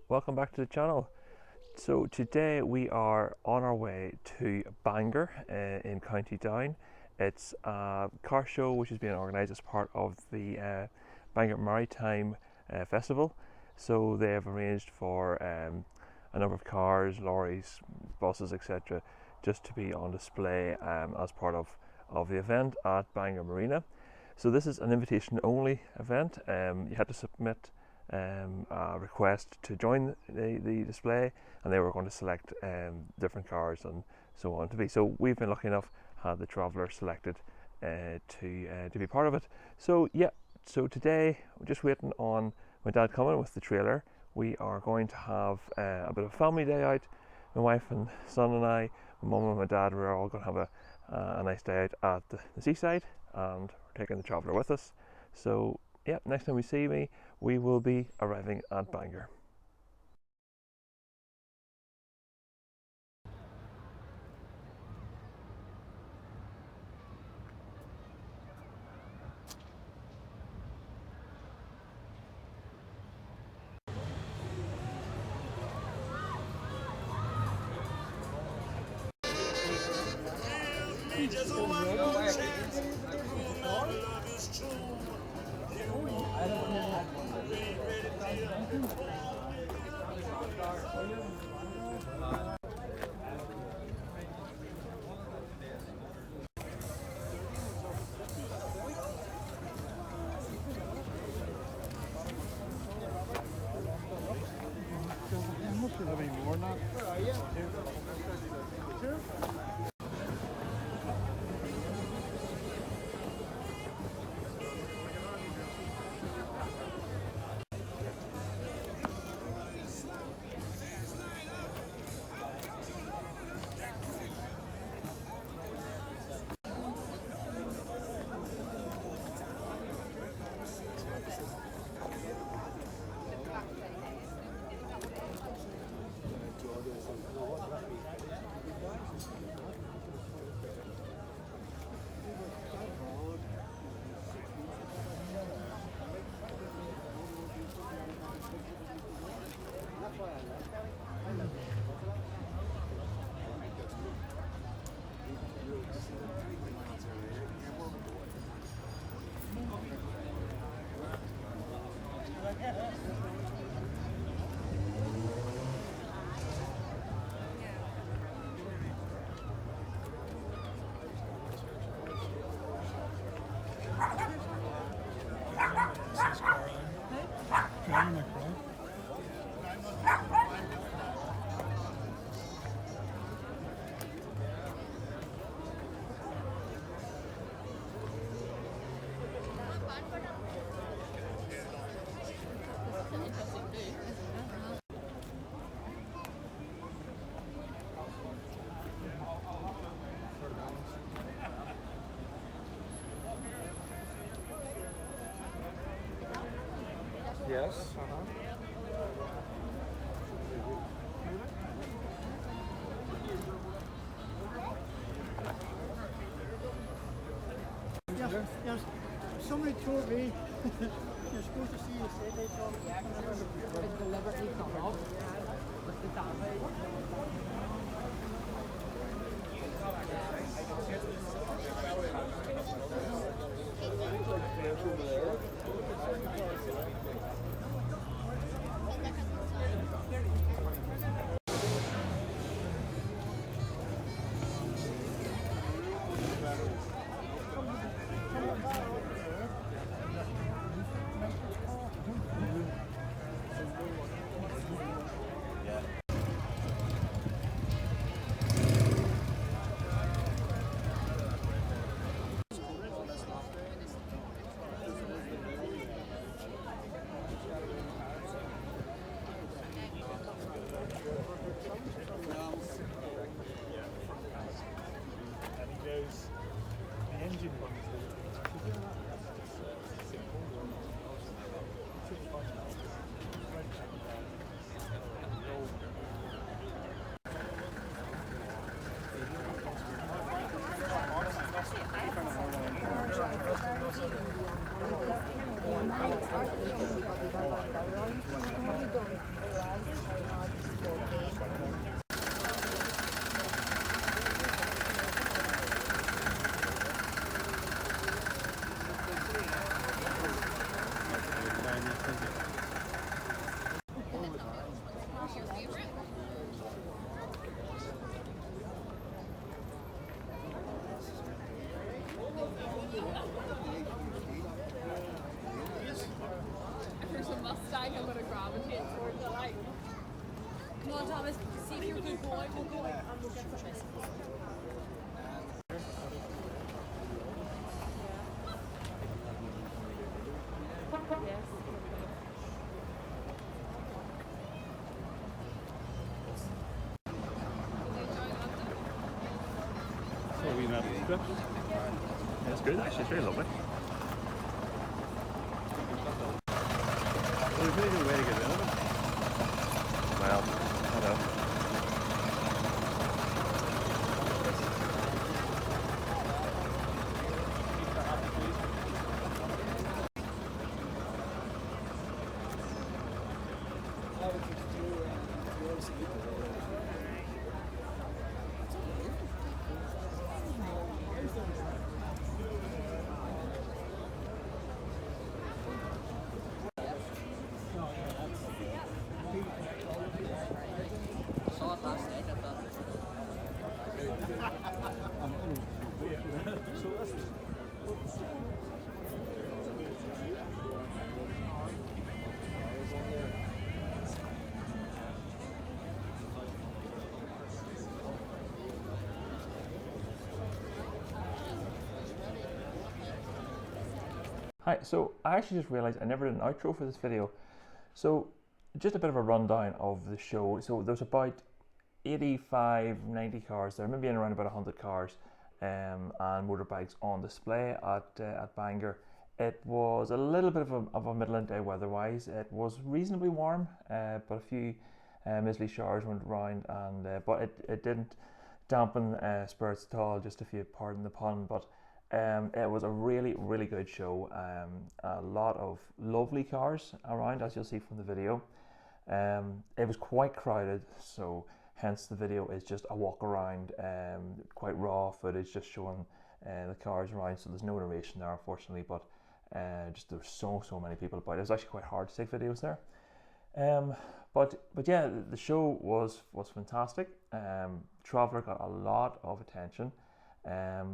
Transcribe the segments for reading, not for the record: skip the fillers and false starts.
welcome back to the channel. So today we are on our way to Bangor in County Down. It's a car show which is being organised as part of the Bangor Maritime Festival. So they have arranged for a number of cars, lorries, buses, etc. just to be on display as part of the event at Bangor Marina. So this is an invitation only event. You had to submit a request to join the display, and they were going to select different cars and so on to be. So we've been lucky enough had the Traveller selected to be part of it. So yeah, so today we're just waiting on my dad coming with the trailer. We are going to have a bit of a family day out. My wife and son and I, my mum and my dad, we're all going to have a nice day out at the seaside, and we're taking the Traveller with us. So yeah, next time we see me, we will be arriving at Bangor. Yes. Yes, somebody told me you're supposed to see a Sunday talk. It's deliberately come up with the damage. If there's a Mustang, I'm gonna gravitate towards it. Like, come on, Thomas, see if you're good boy. We'll go and we'll get some ice. Yes. So we met the Yeah, it's good actually, it's really lovely. Well, there's really no way to get rid of it. Well, I know. Hi, so I actually just realised I never did an outro for this video. So just a bit of a rundown of the show. So there's about 85, 90 cars there, maybe in around about 100 cars and motorbikes on display at Bangor. It was a little bit of a middling day weather-wise. It was reasonably warm, but a few measly showers went around, and but it didn't dampen spirits at all, just if you pardon the pun. But it was a really, really good show. A lot of lovely cars around, as you'll see from the video. It was quite crowded, so hence the video is just a walk around, quite raw footage, just showing the cars around. So there's no narration there, unfortunately, but just there's so many people about. It was actually quite hard to take videos there. But yeah, the show was fantastic. Traveller got a lot of attention. A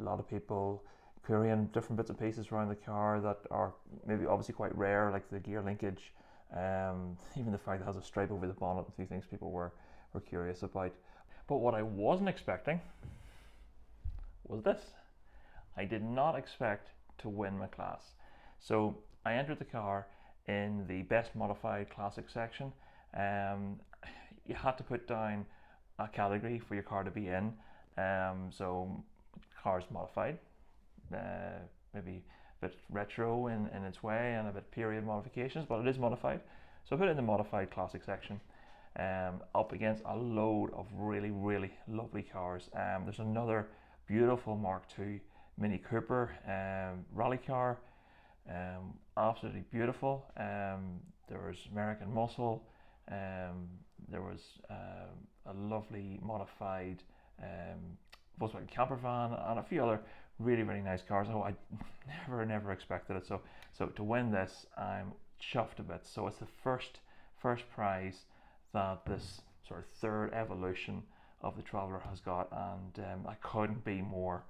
lot of people querying different bits and pieces around the car that are maybe obviously quite rare, like the gear linkage, even the fact that it has a stripe over the bonnet. A few things people were curious about. But what I wasn't expecting was this. I did not expect to win my class. So I entered the car in the best modified classic section. You had to put down a category for your car to be in. So cars modified, maybe a bit retro in its way and a bit period modifications, but it is modified. So I put it in the modified classic section, up against a load of really, really lovely cars. There's another beautiful Mark II Mini Cooper rally car, absolutely beautiful. There was American Muscle, there was a lovely modified Volkswagen camper van, and a few other really, really nice cars. Oh, I never expected it. So to win this, I'm chuffed a bit. So it's the first prize that this sort of third evolution of the Traveller has got, and I couldn't be more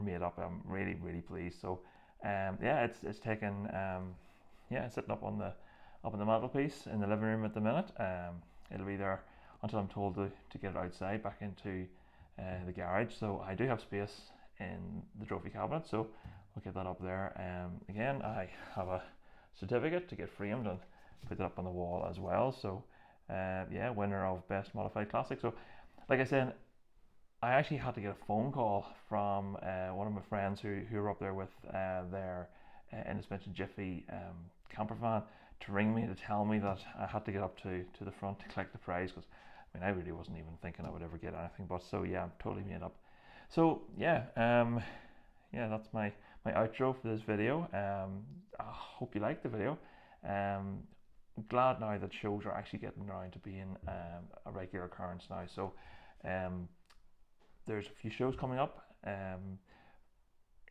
made up. I'm really, really pleased. So yeah, it's taken it's sitting up on the mantelpiece in the living room at the minute. It'll be there until I'm told to get it outside back into the garage. So I do have space in the trophy cabinet, so we'll get that up there. Again, I have a certificate to get framed and put it up on the wall as well. So yeah, winner of best modified classic. So like I said, I actually had to get a phone call from one of my friends who were up there with their inexpensive Jiffy camper van to ring me to tell me that I had to get up to the front to collect the prize, because I mean, I really wasn't even thinking I would ever get anything. But so yeah, I'm totally made up. So yeah, yeah, that's my outro for this video. I hope you liked the video. I'm glad now that shows are actually getting around to being a regular occurrence now. So there's a few shows coming up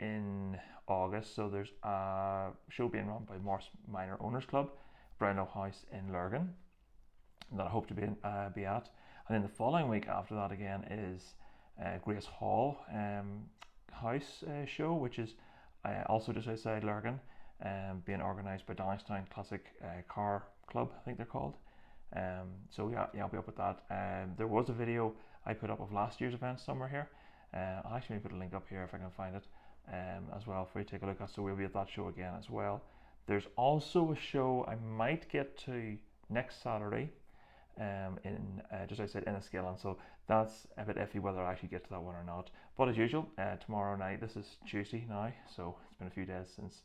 in August. So there's a show being run by Bangor Minor Owners Club, Ballylough House in Lurgan, that I hope to be at. And then the following week after that again is Grace Hall House show, which is also just outside Lurgan, being organised by Donaldstown Classic Car Club, I think they're called. So yeah, I'll be up with that. There was a video I put up of last year's event somewhere here. I'll actually put a link up here if I can find it as well for you to take a look at. So we'll be at that show again as well. There's also a show I might get to next Saturday in just outside Enniskillen, so that's a bit iffy whether I actually get to that one or not. But as usual, tomorrow night, this is Tuesday now, so it's been a few days since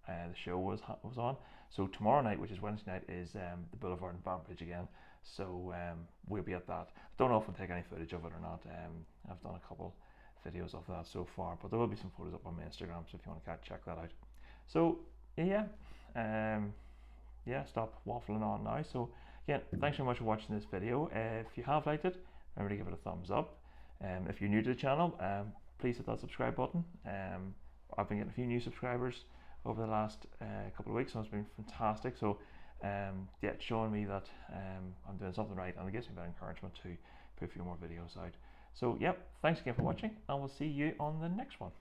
the show was on. So tomorrow night, which is Wednesday night, is the Boulevard and Bambridge again. So we'll be at that. I don't know if I'll take any footage of it or not. I've done a couple videos of that so far, but there will be some photos up on my Instagram, so if you want to check that out. So yeah, stop waffling on now. So again, thanks very much for watching this video. If you have liked it, remember to give it a thumbs up. If you're new to the channel, please hit that subscribe button. I've been getting a few new subscribers over the last couple of weeks, so it's been fantastic. So it's showing me that I'm doing something right, and it gives me that encouragement to put a few more videos out. So thanks again for watching, and we'll see you on the next one.